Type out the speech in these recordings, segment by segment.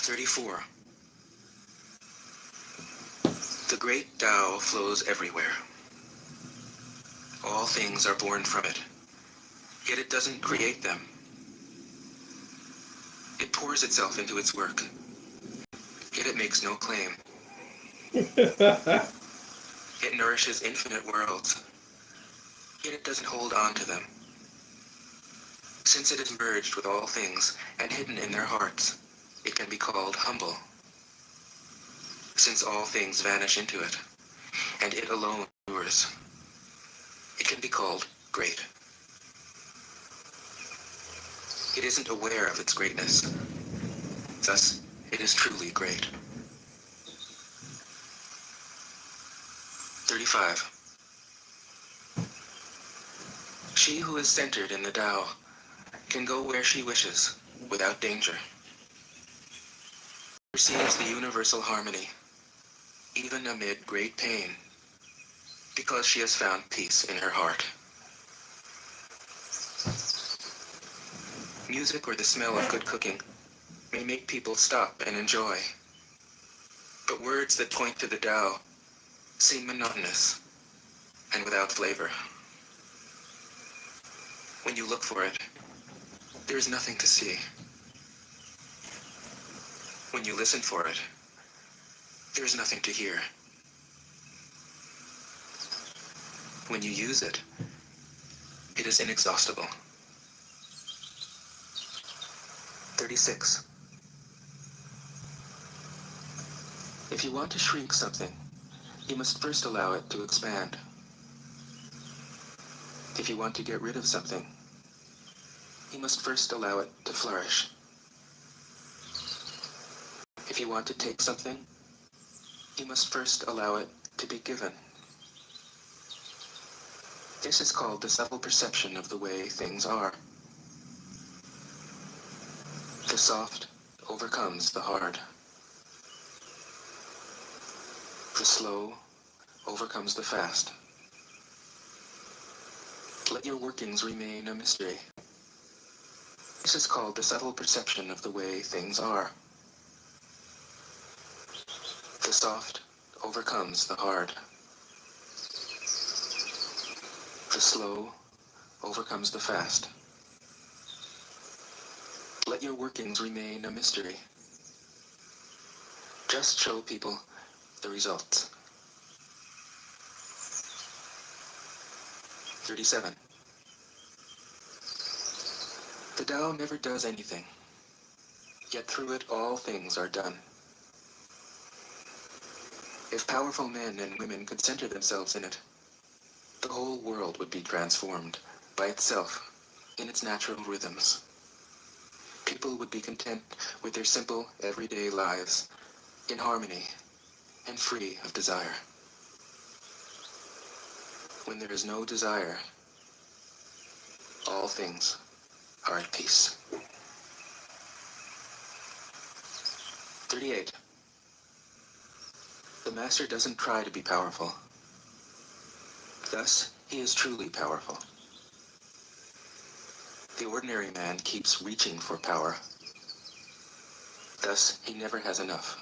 34. The great Tao flows everywhere. All things are born from it, yet it doesn't create them. It pours itself into its work, yet it makes no claim. It nourishes infinite worlds, yet it doesn't hold on to them. Since it is merged with all things and hidden in their hearts, it can be called humble. Since all things vanish into it, and it alone endures, it can be called great. It isn't aware of its greatness, thus it is truly great. 35. She who is centered in the Tao can go where she wishes, without danger. Perceives the universal harmony, even amid great pain, because she has found peace in her heart. Music or the smell of good cooking may make people stop and enjoy, but words that point to the Tao seem monotonous and without flavor. When you look for it, there is nothing to see. When you listen for it, there is nothing to hear. When you use it, it is inexhaustible. 36. If you want to shrink something, you must first allow it to expand. If you want to get rid of something, you must first allow it to flourish. If you want to take something, you must first allow it to be given. This is called the subtle perception of the way things are. The soft overcomes the hard. The slow overcomes the fast. Let your workings remain a mystery. This is called the subtle perception of the way things are. The soft overcomes the hard. The slow overcomes the fast. Let your workings remain a mystery. Just show people the results. 37. The Tao never does anything, yet through it all things are done. If powerful men and women could center themselves in it, the whole world would be transformed by itself in its natural rhythms. People would be content with their simple, everyday lives, in harmony and free of desire. When there is no desire, all things are at peace. 38. The master doesn't try to be powerful. Thus, he is truly powerful. The ordinary man keeps reaching for power. Thus, he never has enough.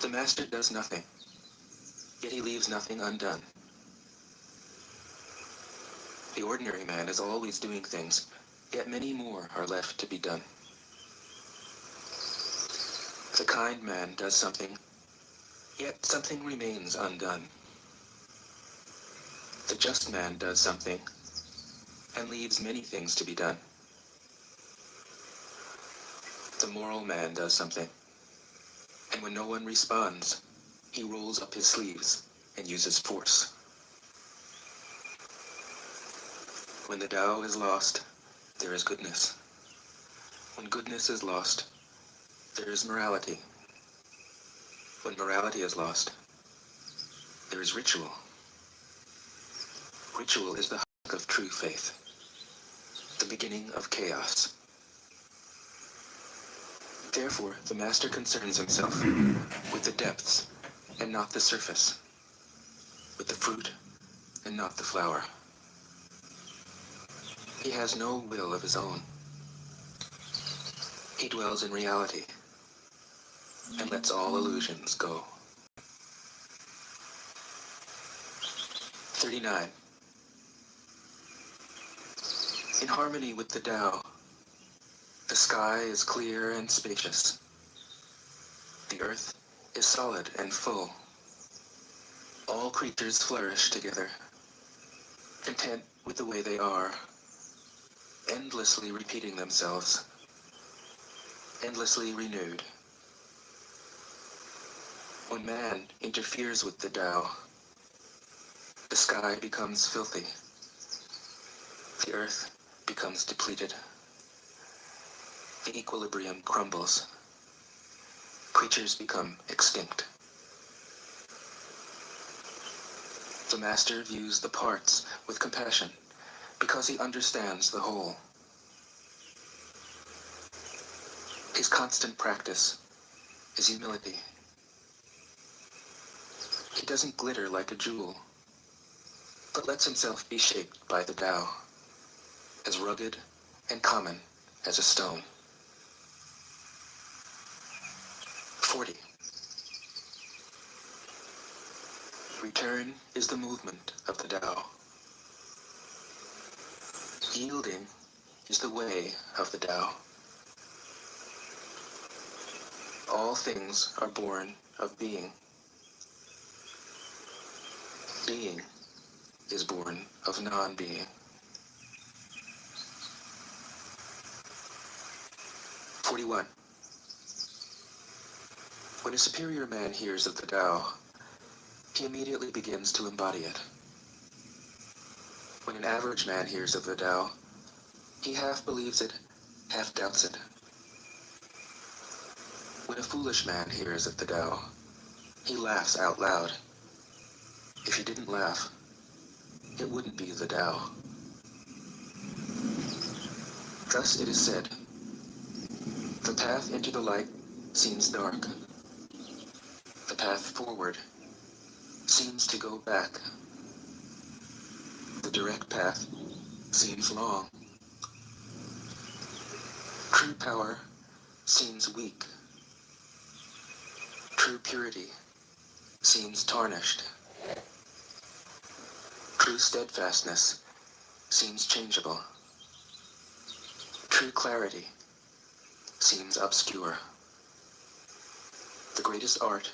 The master does nothing, yet he leaves nothing undone. The ordinary man is always doing things, yet many more are left to be done. The kind man does something, yet something remains undone. The just man does something, and leaves many things to be done. The moral man does something, and when no one responds, he rolls up his sleeves and uses force. When the Tao is lost, there is goodness. When goodness is lost, there is morality. When morality is lost, there is ritual. Ritual is the hug of true faith, the beginning of chaos. Therefore, the master concerns himself with the depths and not the surface, with the fruit and not the flower. He has no will of his own. He dwells in reality and lets all illusions go. 39. In harmony with the Tao, the sky is clear and spacious. The earth is solid and full. All creatures flourish together, content with the way they are, endlessly repeating themselves, endlessly renewed. When man interferes with the Tao, the sky becomes filthy. The earth becomes depleted. The equilibrium crumbles. Creatures become extinct. The master views the parts with compassion because he understands the whole. His constant practice is humility. He doesn't glitter like a jewel, but lets himself be shaped by the Tao, as rugged and common as a stone. 40. Return is the movement of the Tao. Yielding is the way of the Tao. All things are born of being. Being is born of non-being. 41. When a superior man hears of the Tao, he immediately begins to embody it. When an average man hears of the Tao, he half believes it, half doubts it. When a foolish man hears of the Tao, he laughs out loud. If he didn't laugh, it wouldn't be the Tao. Thus it is said, the path into the light seems dark. The path forward seems to go back. The direct path seems long. True power seems weak. True purity seems tarnished. True steadfastness seems changeable. True clarity seems obscure. The greatest art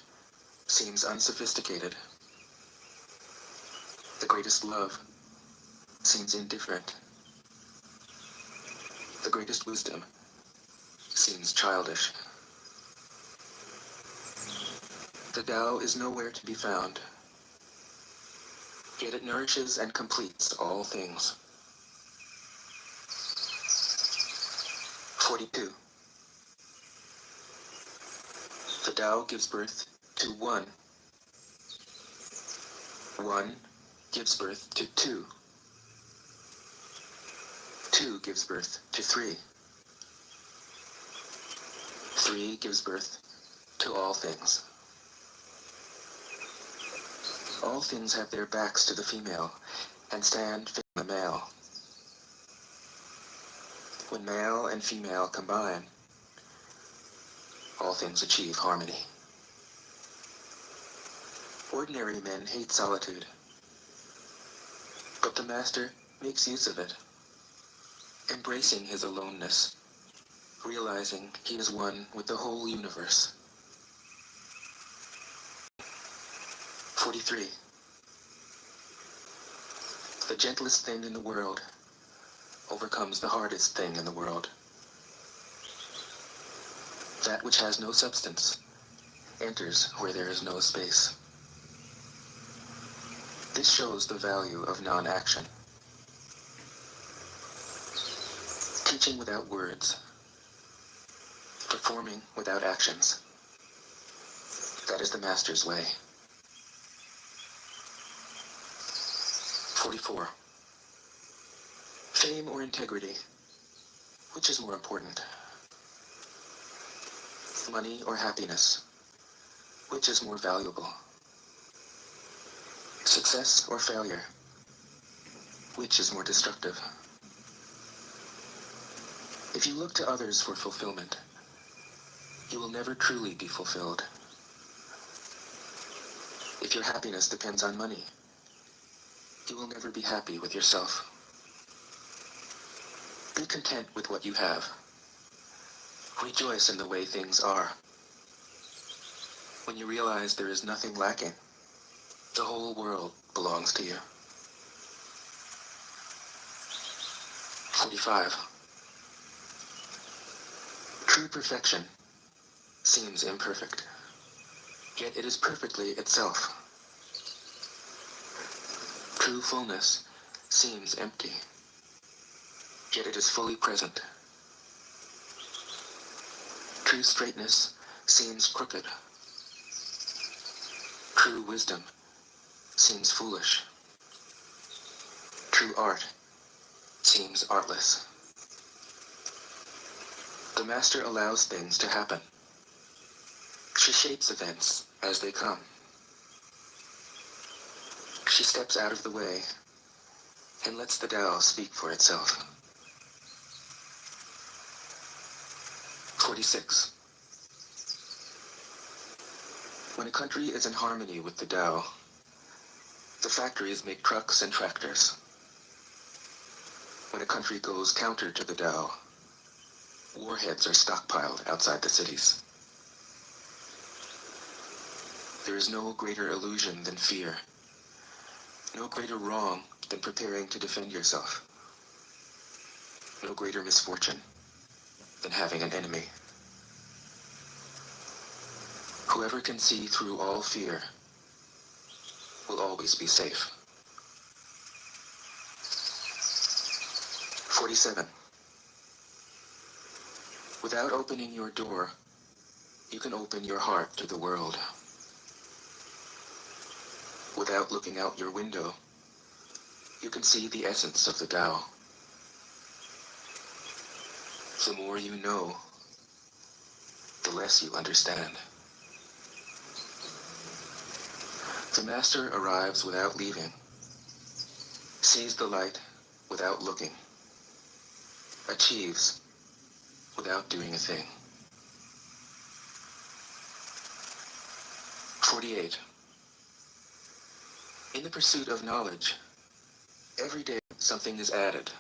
seems unsophisticated. The greatest love seems indifferent. The greatest wisdom seems childish. The Tao is nowhere to be found, yet it nourishes and completes all things. 42. The Tao gives birth to one. One gives birth to two. Two gives birth to three. Three gives birth to all things. All things have their backs to the female and stand facing the male. When male and female combine, all things achieve harmony. Ordinary men hate solitude, but the master makes use of it, embracing his aloneness, realizing he is one with the whole universe. 43. The gentlest thing in the world overcomes the hardest thing in the world. That which has no substance enters where there is no space. This shows the value of non-action. Teaching without words, performing without actions. That is the master's way. 44. Fame or integrity? Which is more important? Money or happiness? Which is more valuable? Success or failure? Which is more destructive? If you look to others for fulfillment, You will never truly be fulfilled. If your happiness depends on money, you will never be happy with yourself. Be content with what you have. Rejoice in the way things are. When you realize there is nothing lacking, the whole world belongs to you. 45. True perfection seems imperfect, yet it is perfectly itself. True fullness seems empty, yet it is fully present. True straightness seems crooked. True wisdom seems foolish. True art seems artless. The master allows things to happen. She shapes events as they come. She steps out of the way and lets the Tao speak for itself. 46. When a country is in harmony with the Tao, the factories make trucks and tractors. When a country goes counter to the Tao, warheads are stockpiled outside the cities. There is no greater illusion than fear, no greater wrong than preparing to defend yourself, no greater misfortune than having an enemy. Whoever can see through all fear will always be safe. 47. Without opening your door, you can open your heart to the world. Without looking out your window, you can see the essence of the Tao. The more you know, the less you understand. The master arrives without leaving, sees the light without looking, achieves without doing a thing. 48. In the pursuit of knowledge, every day something is added.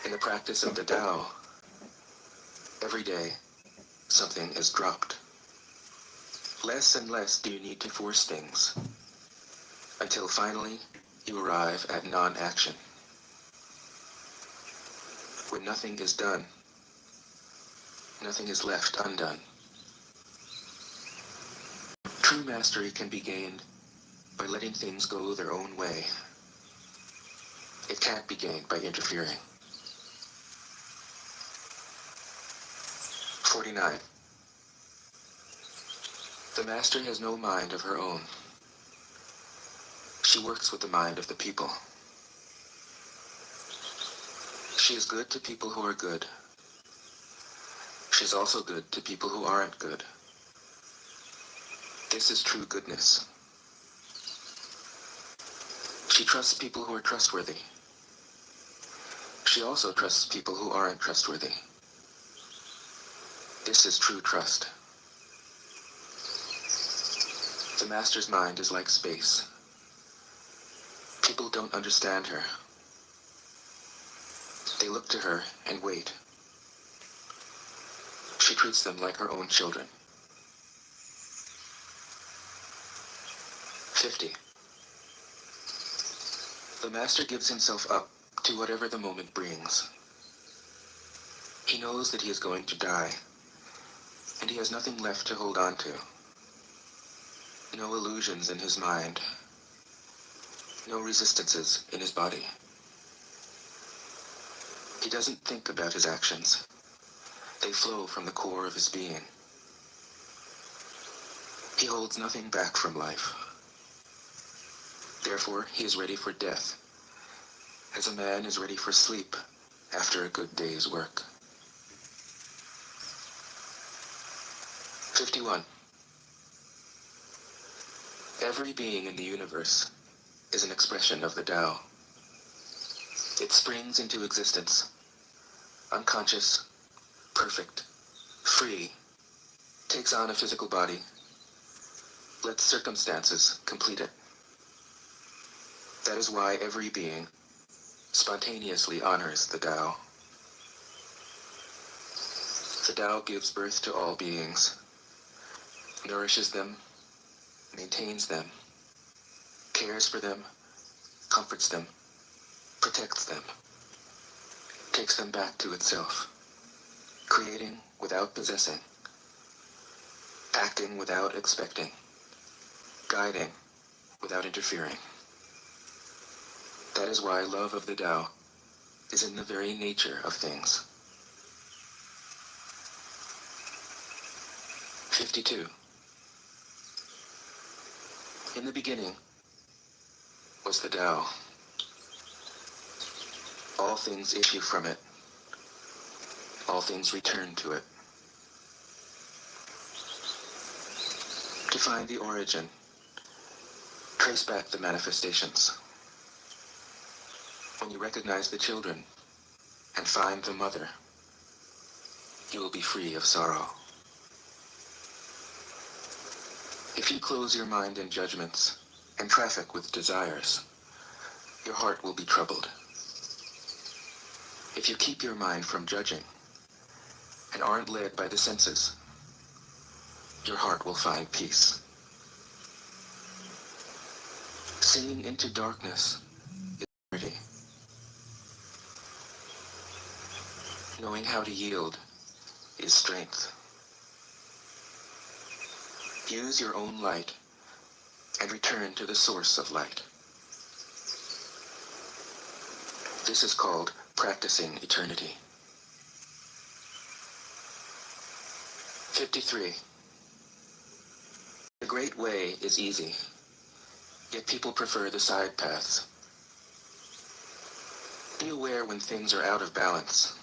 In the practice of the Tao, every day something is dropped. Less and less do you need to force things, until finally you arrive at non-action. When nothing is done, nothing is left undone. True mastery can be gained by letting things go their own way. It can't be gained by interfering. 49. The master has no mind of her own. She works with the mind of the people. She is good to people who are good. She is also good to people who aren't good. This is true goodness. She trusts people who are trustworthy. She also trusts people who aren't trustworthy. This is true trust. The master's mind is like space. People don't understand her. They look to her and wait. She treats them like her own children. 50. The master gives himself up to whatever the moment brings. He knows that he is going to die, and he has nothing left to hold on to. No illusions in his mind. No resistances in his body. He doesn't think about his actions. They flow from the core of his being. He holds nothing back from life. Therefore, he is ready for death, as a man is ready for sleep after a good day's work. 51. Every being in the universe is an expression of the Tao. It springs into existence, unconscious, perfect, free, takes on a physical body, lets circumstances complete it. That is why every being spontaneously honors the Tao. The Tao gives birth to all beings, nourishes them, maintains them, cares for them, comforts them, protects them, takes them back to itself, creating without possessing, acting without expecting, guiding without interfering. That is why love of the Tao is in the very nature of things. 52. In the beginning was the Tao. All things issue from it. All things return to it. To find the origin, trace back the manifestations. When you recognize the children and find the mother, you will be free of sorrow. If you close your mind in judgments and traffic with desires, your heart will be troubled. If you keep your mind from judging and aren't led by the senses, your heart will find peace. Seeing into darkness is purity. Knowing how to yield is strength. Use your own light and return to the source of light. This is called practicing eternity. 53. The great way is easy, yet people prefer the side paths. Be aware when things are out of balance.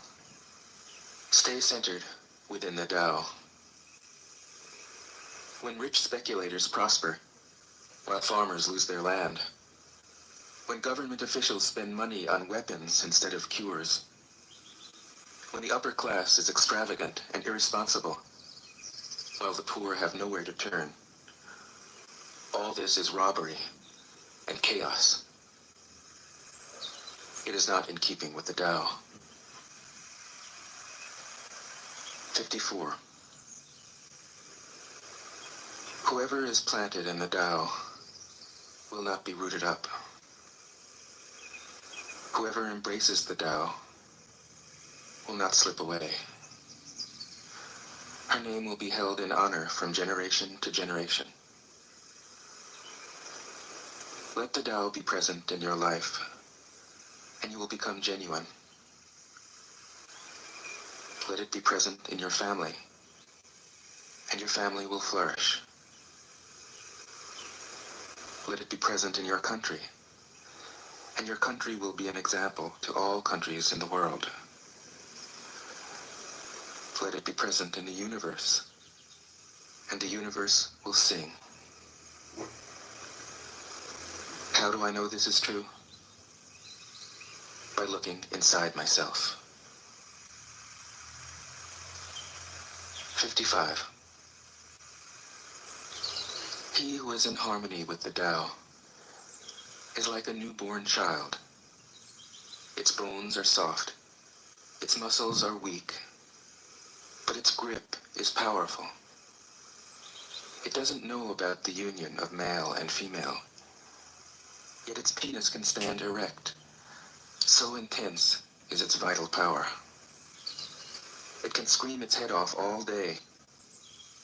Stay centered within the Tao. When rich speculators prosper, while farmers lose their land, when government officials spend money on weapons instead of cures, when the upper class is extravagant and irresponsible, while the poor have nowhere to turn, all this is robbery and chaos. It is not in keeping with the Tao. 54. Whoever is planted in the Tao will not be rooted up. Whoever embraces the Tao will not slip away. Her name will be held in honor from generation to generation. Let the Tao be present in your life, and you will become genuine. Let it be present in your family, and your family will flourish. Let it be present in your country, and your country will be an example to all countries in the world. Let it be present in the universe, and the universe will sing. How do I know this is true? By looking inside myself. 55. He who is in harmony with the Tao is like a newborn child. Its bones are soft, its muscles are weak, but its grip is powerful. It doesn't know about the union of male and female, yet its penis can stand erect. So intense is its vital power. It can scream its head off all day,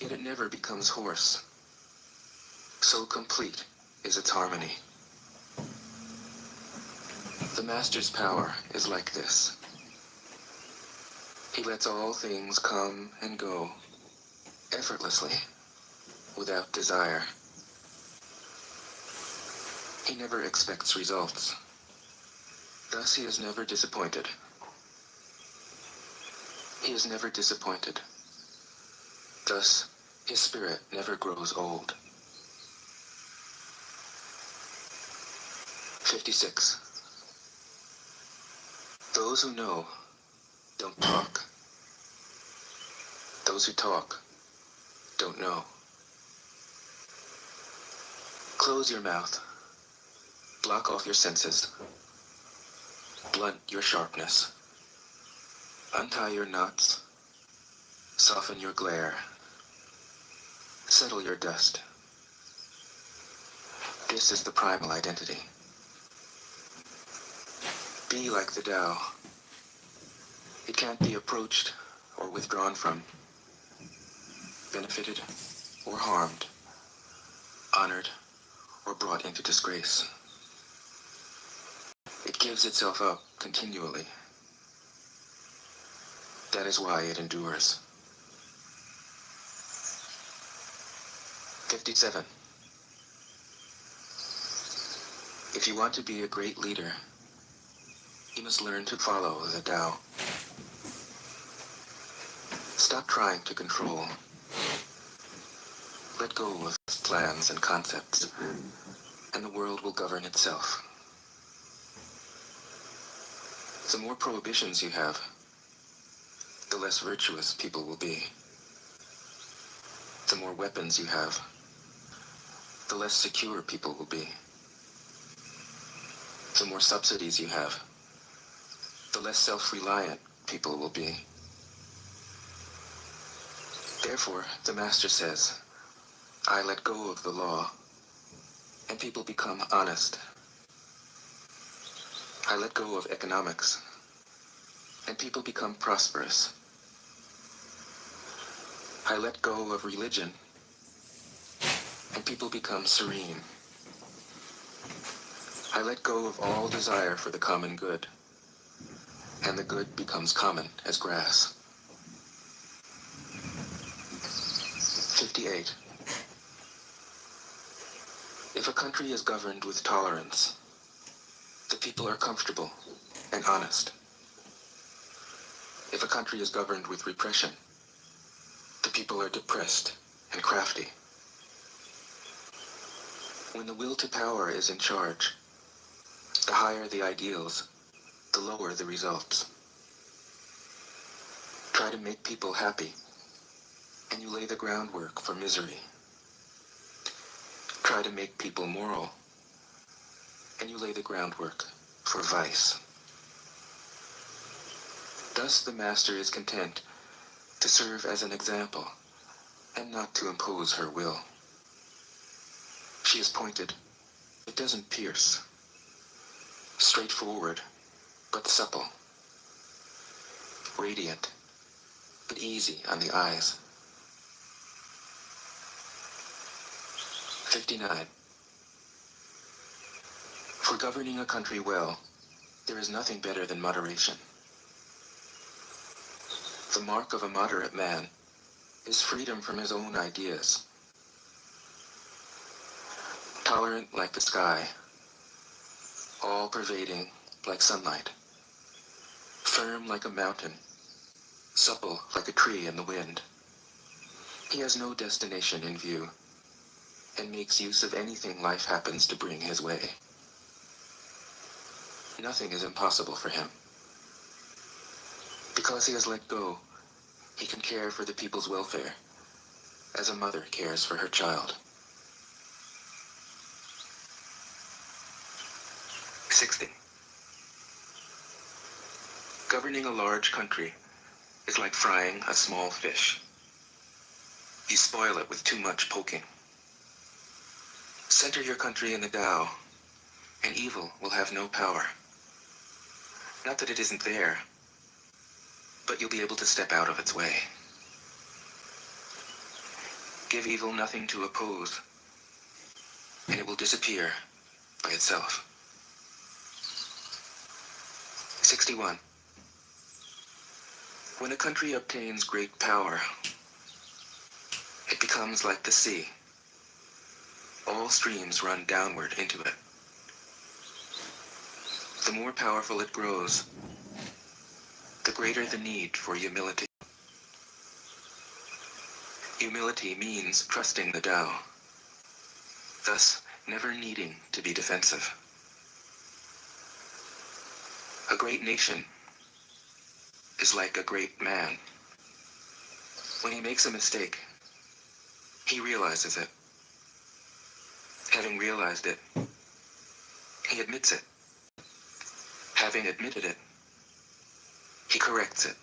yet it never becomes hoarse. So complete is its harmony. The Master's power is like this. He lets all things come and go, effortlessly, without desire. He never expects results. Thus he is never disappointed. He is never disappointed. Thus his spirit never grows old. 56. Those who know don't talk. Those who talk don't know. Close your mouth. Block off your senses. Blunt your sharpness. Untie your knots. Soften your glare. Settle your dust. This is the primal identity. Be like the Tao. It can't be approached or withdrawn from, benefited or harmed, honored or brought into disgrace. It gives itself up continually. That is why it endures. 57. If you want to be a great leader, you must learn to follow the Tao. Stop trying to control. Let go of plans and concepts, and the world will govern itself. The more prohibitions you have, the less virtuous people will be. The more weapons you have, the less secure people will be. The more subsidies you have, the less self-reliant people will be. Therefore, the Master says, I let go of the law, and people become honest. I let go of economics, and people become prosperous. I let go of religion, and people become serene. I let go of all desire for the common good, and the good becomes common as grass. 58. If a country is governed with tolerance, the people are comfortable and honest. If a country is governed with repression, the people are depressed and crafty. When the will to power is in charge, the higher the ideals, the lower the results. Try to make people happy, and you lay the groundwork for misery. Try to make people moral, and you lay the groundwork for vice. Thus the Master is content to serve as an example, and not to impose her will. She is pointed, it doesn't pierce. Straightforward, but supple. Radiant, but easy on the eyes. 59. For governing a country well, there is nothing better than moderation. The mark of a moderate man is freedom from his own ideas. Tolerant like the sky, all-pervading like sunlight, firm like a mountain, supple like a tree in the wind. He has no destination in view, and makes use of anything life happens to bring his way. Nothing is impossible for him. Because he has let go, he can care for the people's welfare, as a mother cares for her child. 60. Governing a large country is like frying a small fish. You spoil it with too much poking. Center your country in the Tao, and evil will have no power. Not that it isn't there, but you'll be able to step out of its way. Give evil nothing to oppose, and it will disappear by itself. 61. When a country obtains great power, it becomes like the sea. All streams run downward into it. The more powerful it grows, the greater the need for humility. Humility means trusting the Tao, thus never needing to be defensive. A great nation is like a great man. When he makes a mistake, he realizes it. Having realized it, he admits it. Having admitted it, he corrects it.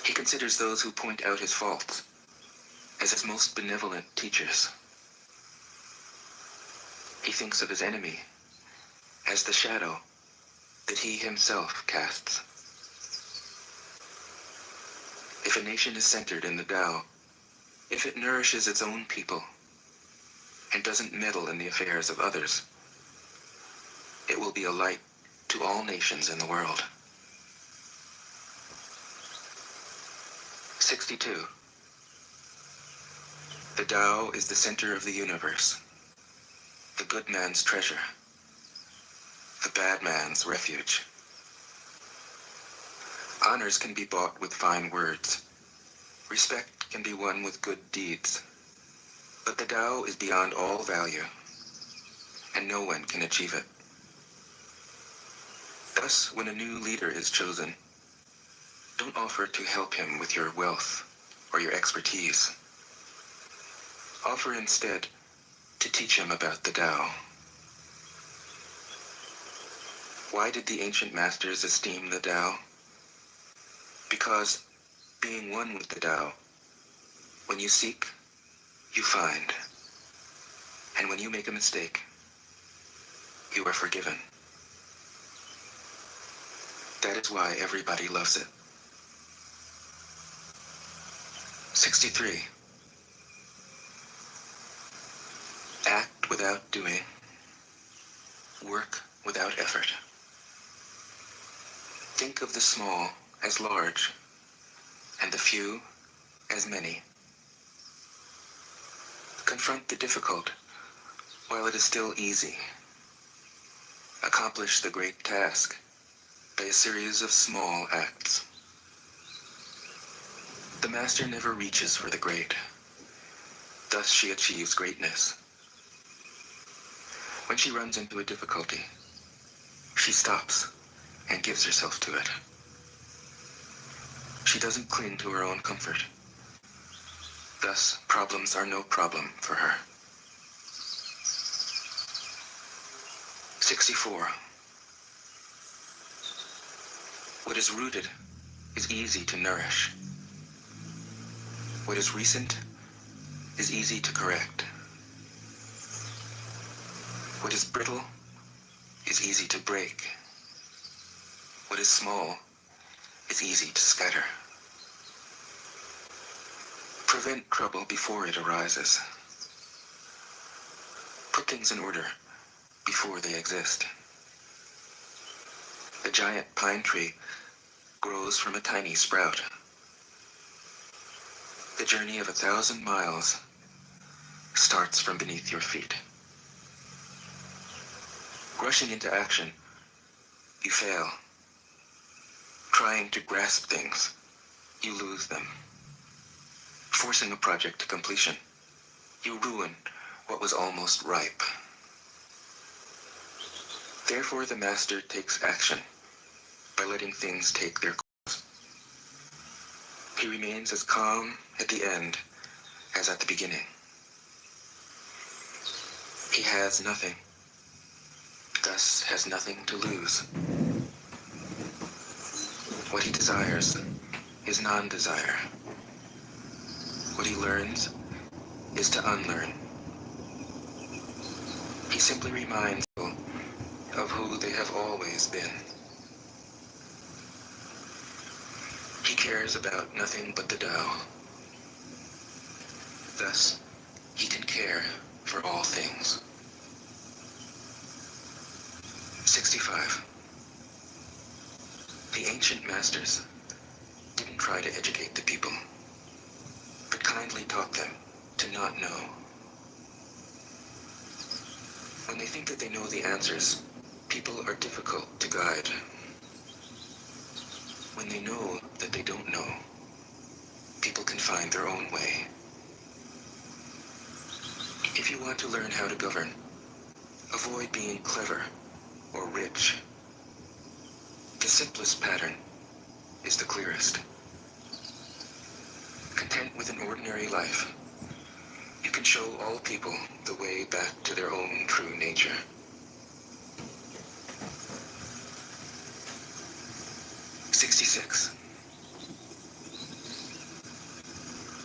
He considers those who point out his faults as his most benevolent teachers. He thinks of his enemy as the shadow that he himself casts. If a nation is centered in the Tao, if it nourishes its own people and doesn't meddle in the affairs of others, it will be a light to all nations in the world. 62. The Tao is the center of the universe, the good man's treasure, the bad man's refuge. Honors can be bought with fine words. Respect can be won with good deeds. But the Tao is beyond all value, and no one can achieve it. Thus, when a new leader is chosen, don't offer to help him with your wealth or your expertise. Offer instead to teach him about the Tao. Why did the ancient masters esteem the Tao? Because, being one with the Tao, when you seek, you find. And when you make a mistake, you are forgiven. That is why everybody loves it. 63. Act without doing. Work without effort. Think of the small as large, and the few as many. Confront the difficult while it is still easy. Accomplish the great task by a series of small acts. The master never reaches for the great. Thus she achieves greatness. When she runs into a difficulty, she stops and gives herself to it. She doesn't cling to her own comfort. Thus, problems are no problem for her. 64. What is rooted is easy to nourish. What is recent is easy to correct. What is brittle is easy to break. What is small is easy to scatter. Prevent trouble before it arises. Put things in order before they exist. A giant pine tree grows from a tiny sprout. The journey of 1,000 miles starts from beneath your feet. Rushing into action, you fail. Trying to grasp things, you lose them. Forcing a project to completion, you ruin what was almost ripe. Therefore, the master takes action by letting things take their course. He remains as calm at the end as at the beginning. He has nothing, thus has nothing to lose. What he desires is non-desire. What he learns is to unlearn. He simply reminds people of who they have always been. He cares about nothing but the Tao. Thus, he can care for all things. 65. The ancient masters didn't try to educate the people, but kindly taught them to not know. When they think that they know the answers, people are difficult to guide. When they know that they don't know, people can find their own way. If you want to learn how to govern, avoid being clever or rich. The simplest pattern is the clearest. with an ordinary life, you can show all people the way back to their own true nature. "66.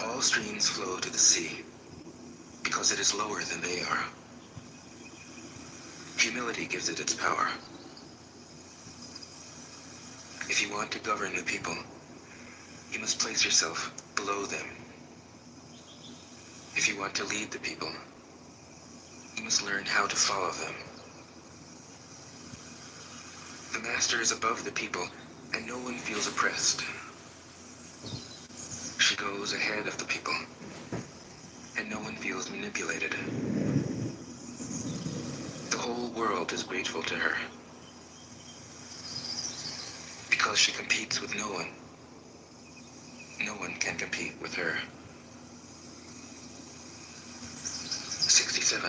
All streams flow to the sea, because it is lower than they are. Humility gives it its power. If you want to govern the people, you must place yourself below them. If you want to lead the people, you must learn how to follow them. The master is above the people, and no one feels oppressed. She goes ahead of the people, and no one feels manipulated. The whole world is grateful to her, because she competes with no one. No one can compete with her." 67.